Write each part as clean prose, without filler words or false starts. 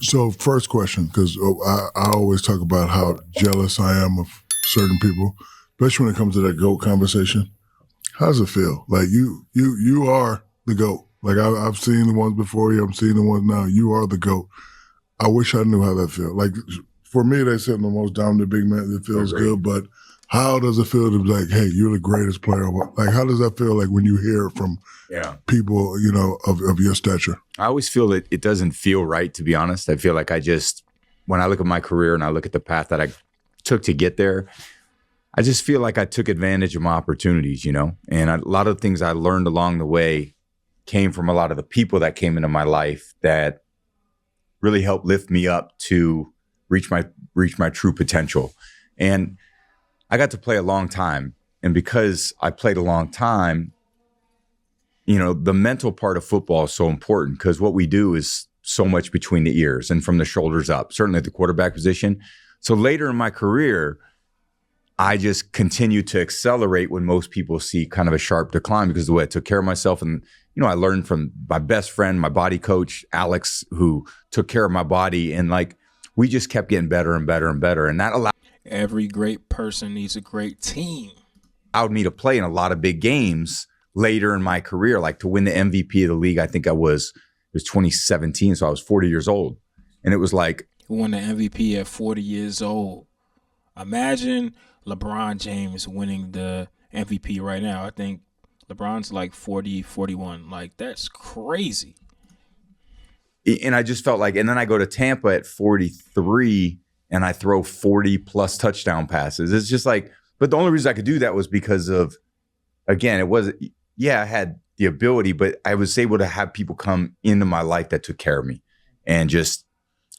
So first question, because I always talk about how jealous I am of certain people, especially when it comes to that GOAT conversation. How does it feel? Like you are the GOAT. Like I've seen the ones before you, I'm seeing the ones now. You are the GOAT. I wish I knew how that feels. Like for me, they said I'm the most dominant big man. It feels good, but how does it feel to be like, hey, you're the greatest player? Like how does that feel like when you hear it from people, you know, of your stature? I always feel that it doesn't feel right, to be honest. I feel like when I look at my career and I look at the path that I took to get there, I just feel like I took advantage of my opportunities, you know? And a lot of things I learned along the way came from a lot of the people that came into my life that really helped lift me up to reach my true potential. And I got to play a long time. And because I played a long time, you know, the mental part of football is so important because what we do is so much between the ears and from the shoulders up, certainly at the quarterback position. So later in my career, I just continued to accelerate when most people see kind of a sharp decline because of the way I took care of myself. And, you know, I learned from my best friend, my body coach, Alex, who took care of my body. And like, we just kept getting better and better and better. And that allowed every great person needs a great team. Allowed me to play in a lot of big games later in my career, like to win the MVP of the league. I think it was 2017. So I was 40 years old. And it was like, who won the MVP at 40 years old? Imagine LeBron James winning the MVP right now. I think LeBron's like 40, 41. Like, that's crazy. And I just felt like, and then I go to Tampa at 43 and I throw 40 plus touchdown passes. It's just like, but the only reason I could do that was because of, again, it wasn't, I had the ability, but I was able to have people come into my life that took care of me. And just,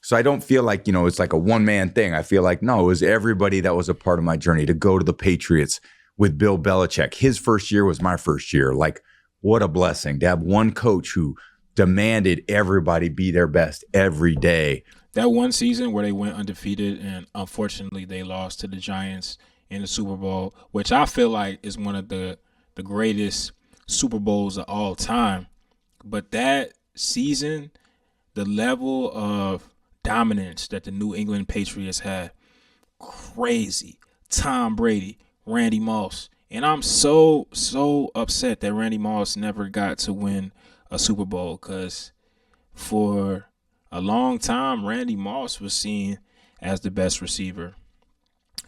so I don't feel like, you know, it's like a one-man thing. I feel like, no, it was everybody that was a part of my journey to go to the Patriots with Bill Belichick. His first year was my first year. Like, what a blessing to have one coach who demanded everybody be their best every day. That one season where they went undefeated and unfortunately they lost to the Giants in the Super Bowl, which I feel like is one of the greatest Super Bowls of all time. But that season, the level of dominance that the New England Patriots had, crazy. Tom Brady, Randy Moss. And I'm so upset that Randy Moss never got to win a Super Bowl because for a long time, Randy Moss was seen as the best receiver.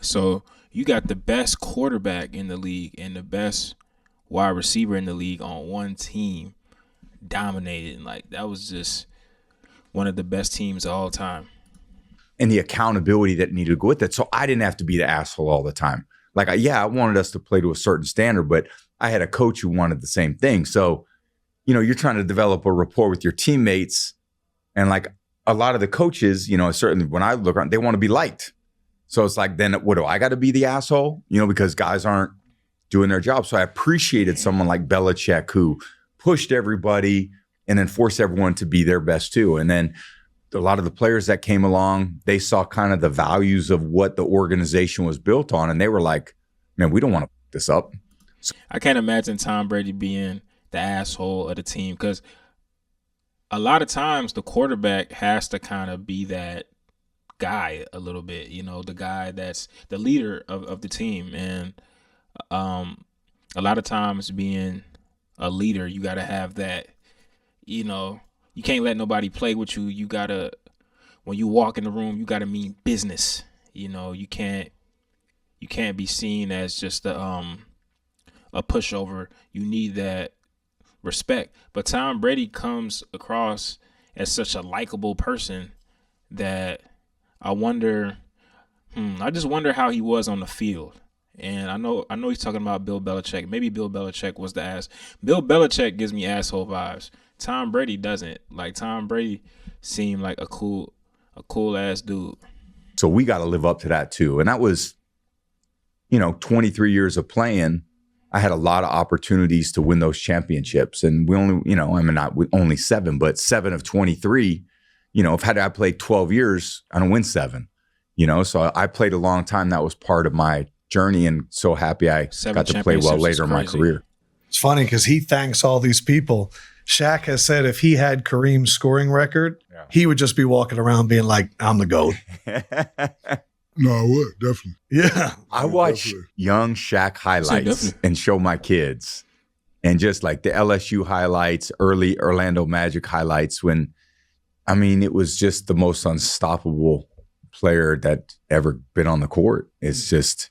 So you got the best quarterback in the league and the best wide receiver in the league on one team dominated. Like, that was just one of the best teams of all time. And the accountability that needed to go with it. So I didn't have to be the asshole all the time. Like, I wanted us to play to a certain standard, but I had a coach who wanted the same thing. So, you know, you're trying to develop a rapport with your teammates. And like a lot of the coaches, you know, certainly when I look around, they want to be liked. So it's like, then what do I got to be the asshole? You know, because guys aren't doing their job. So I appreciated someone like Belichick who pushed everybody and then forced everyone to be their best too. And then a lot of the players that came along, they saw kind of the values of what the organization was built on. And they were like, man, we don't want to fuck this up. So I can't imagine Tom Brady being the asshole of the team because a lot of times the quarterback has to kind of be that guy a little bit, you know, the guy that's the leader of the team. And a lot of times being a leader, you got to have that, you know, you can't let nobody play with you. You got to, when you walk in the room, you got to mean business. You know, you can't be seen as just a pushover. You need that respect. But Tom Brady comes across as such a likable person that I just wonder how he was on the field. And I know he's talking about Bill Belichick. Maybe Bill Belichick was the ass. Bill Belichick gives me asshole vibes. Tom Brady doesn't. Like, Tom Brady seemed like a cool ass dude. So we got to live up to that too. And that was, you know, 23 years of playing. I had a lot of opportunities to win those championships. And we only, you know, I mean, not only 7, but 7 of 23, you know, if had I played 12 years, I don't win 7, you know? So I played a long time. That was part of my journey and so happy I got to play well later in my career. It's funny because he thanks all these people Shaq has said if he had Kareem's scoring record, he would just be walking around being like, I'm the GOAT. No, I would, definitely. Yeah. I watch definitely. young Shaq highlights definitely. and show my kids. And just like the LSU highlights, early Orlando Magic highlights when, I mean, it was just the most unstoppable player that ever been on the court. It's just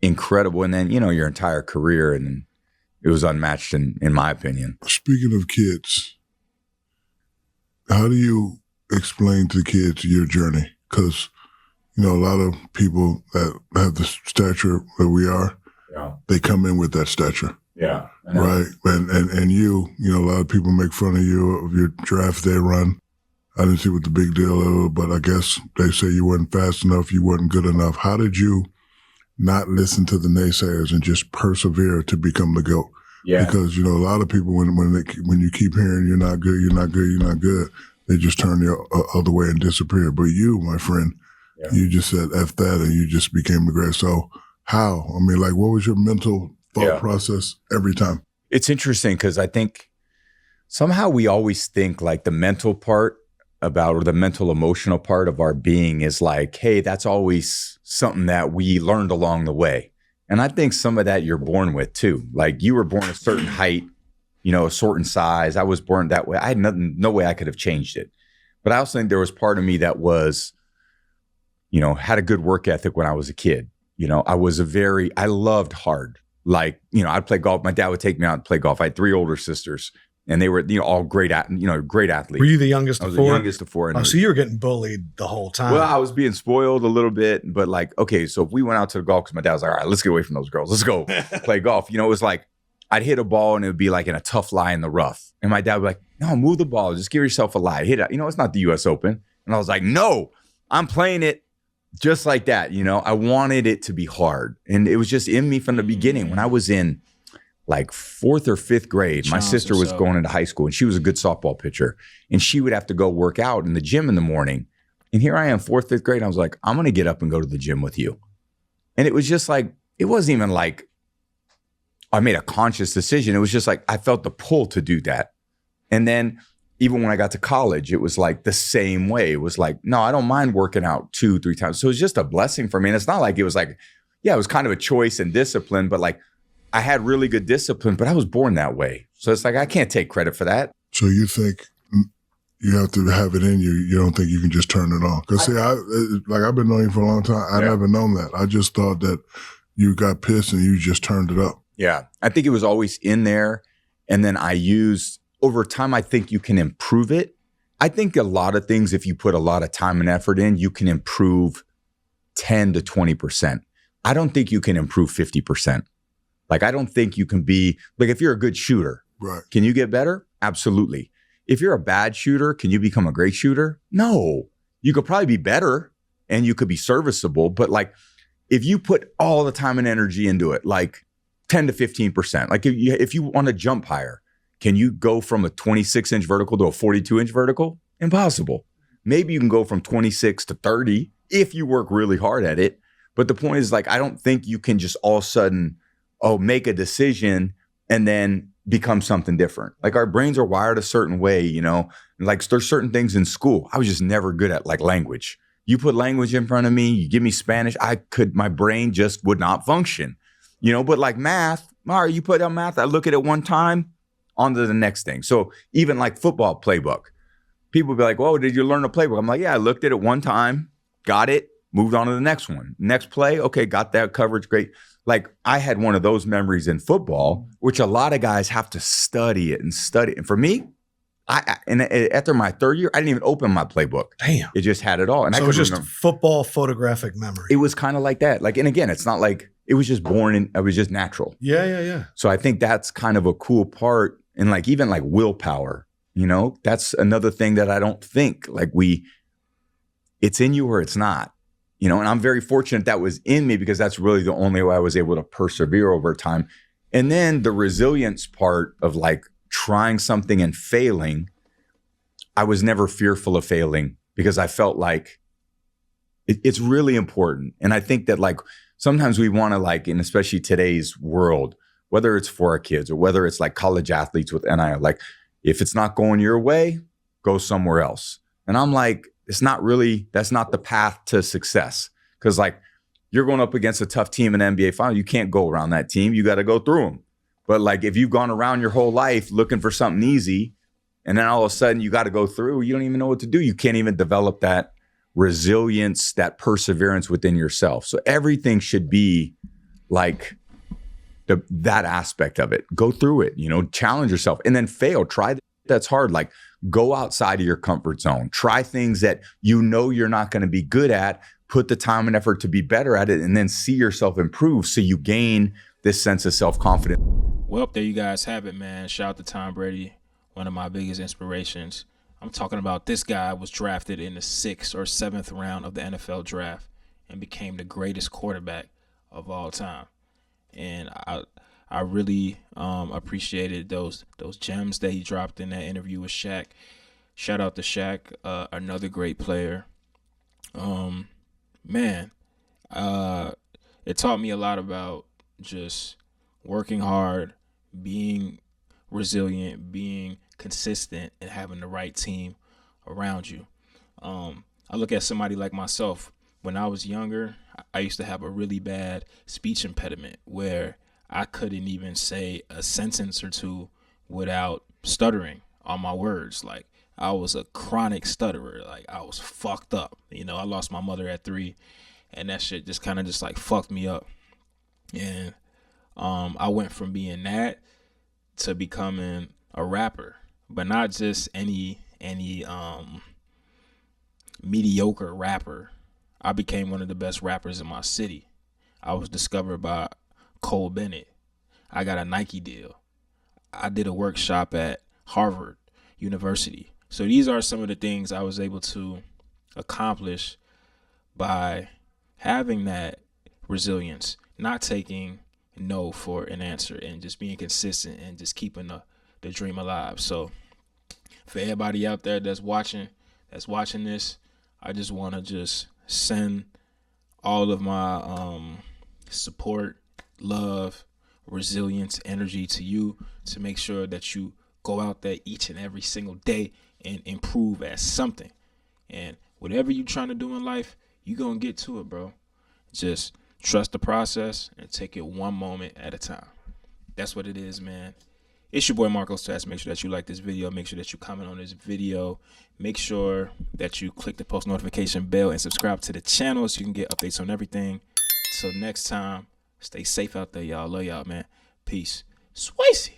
incredible. And then, your entire career, and it was unmatched in my opinion. Speaking of kids, how do you explain to kids your journey? Because, a lot of people that have the stature that we are, they come in with that stature. Yeah. Right. And you, a lot of people make fun of you of your draft day run. I didn't see what the big deal is, but I guess they say you weren't fast enough, you weren't good enough. How did you not listen to the naysayers and just persevere to become the GOAT? Yeah. Because, a lot of people, when you keep hearing you're not good, you're not good, you're not good, they just turn the other way and disappear. But you, my friend, you just said F that and you just became the great. So how? I mean, what was your mental thought process every time? It's interesting because I think somehow we always think like the mental part or the mental emotional part of our being is like, hey, that's always something that we learned along the way. And I think some of that you're born with too. Like you were born a certain height, a certain size. I was born that way. I had no way I could have changed it. But I also think there was part of me that was, had a good work ethic when I was a kid. I loved hard. Like, I'd play golf. My dad would take me out and play golf. I had 3 older sisters and they were, all great athletes. Were you the youngest I of was 4? the youngest of 4. Oh, so you were getting bullied the whole time. Well, I was being spoiled a little bit, but okay, so if we went out to the golf, because my dad was like, all right, let's get away from those girls. Let's go play golf. It was like, I'd hit a ball and it would be like in a tough lie in the rough. And my dad would be like, no, move the ball. Just give yourself a lie. Hit it. It's not the U.S. Open. And I was like, no, I'm playing it just like that. I wanted it to be hard. And it was just in me from the beginning. When I was in like 4th or 5th grade, my sister was going into high school and she was a good softball pitcher. And she would have to go work out in the gym in the morning. And here I am, 4th, 5th grade. And I was like, I'm going to get up and go to the gym with you. And it was just like, it wasn't even like I made a conscious decision. It was just like, I felt the pull to do that. And then even when I got to college, it was like the same way. It was like, no, I don't mind working out 2-3 times. So it was just a blessing for me. And it's not like it was like, it was kind of a choice and discipline, but like I had really good discipline, but I was born that way. So it's like, I can't take credit for that. So you think you have to have it in you. You don't think you can just turn it on? Because I've been knowing you for a long time. I never known that. I just thought that you got pissed and you just turned it up. Yeah. I think it was always in there. And then over time, I think you can improve it. I think a lot of things, if you put a lot of time and effort in, you can improve 10 to 20%. I don't think you can improve 50%. Like, I don't think you can be, like, if you're a good shooter, right? Can you get better? Absolutely. If you're a bad shooter, can you become a great shooter? No. You could probably be better and you could be serviceable. But like, if you put all the time and energy into it, like 10 to 15%, like if you want to jump higher, can you go from a 26-inch vertical to a 42-inch vertical? Impossible. Maybe you can go from 26 to 30 if you work really hard at it. But the point is, like, I don't think you can just all of a sudden, make a decision and then become something different. Like, our brains are wired a certain way, like there's certain things in school. I was just never good at, like, language. You put language in front of me, you give me Spanish, my brain just would not function, but like math, all right, you put on math, I look at it one time, on to the next thing. So even like football playbook, people be like, "Whoa, did you learn the playbook?" I'm like, "Yeah, I looked at it one time, got it, moved on to the next one. Next play, okay, got that coverage, great." Like, I had one of those memories in football, which a lot of guys have to study it. And for me, after my 3rd year, I didn't even open my playbook. Damn. It just had it all. And so I it was just remember, football photographic memory. it was kind of like that. Like, and again, it's not like it was just it was just natural. Yeah. So I think that's kind of a cool part. And like, even like willpower, that's another thing that I don't think like it's in you or it's not, and I'm very fortunate that was in me, because that's really the only way I was able to persevere over time. And then the resilience part of like trying something and failing, I was never fearful of failing, because I felt like it's really important. And I think that like sometimes we want to, like, and especially today's world, whether it's for our kids or whether it's like college athletes with NIL, like If it's not going your way, go somewhere else. And I'm like, that's not the path to success. Because like, you're going up against a tough team in the NBA final. You can't go around that team. You got to go through them. But like, if you've gone around your whole life looking for something easy, and then all of a sudden you got to go through, you don't even know what to do. You can't even develop that resilience, that perseverance within yourself. So everything should be like that aspect of it. Go through it, challenge yourself, and then fail. Try that's hard. Like, go outside of your comfort zone. Try things that you're not going to be good at. Put the time and effort to be better at it, and then see yourself improve so you gain this sense of self-confidence. Well, there you guys have it, man. Shout out to Tom Brady, one of my biggest inspirations. I'm talking about this guy was drafted in the 6th or 7th round of the NFL draft and became the greatest quarterback of all time. And I really appreciated those gems that he dropped in that interview with Shaq. Shout out to Shaq, another great player. Man, it taught me a lot about just working hard, being resilient, being consistent, and having the right team around you. I look at somebody like myself. When I was younger, I used to have a really bad speech impediment where I couldn't even say a sentence or two without stuttering on my words. Like, I was a chronic stutterer. Like, I was fucked up. I lost my mother at 3, and that shit just kind of just like fucked me up. And I went from being that to becoming a rapper, but not just any mediocre rapper. I became one of the best rappers in my city. I was discovered by Cole Bennett. I got a Nike deal. I did a workshop at Harvard University. So these are some of the things I was able to accomplish by having that resilience, not taking no for an answer, and just being consistent and just keeping the dream alive. So for everybody out there that's watching this, I just want to just send all of my support, love, resilience, energy to you, to make sure that you go out there each and every single day and improve at something. And whatever you're trying to do in life, you're going to get to it, bro. Just trust the process and take it one moment at a time. That's what it is, man. It's your boy MARKO STAT. Make sure that you like this video. Make sure that you comment on this video. Make sure that you click the post notification bell and subscribe to the channel so you can get updates on everything. Till next time, stay safe out there, y'all. Love y'all, man. Peace. Swayze.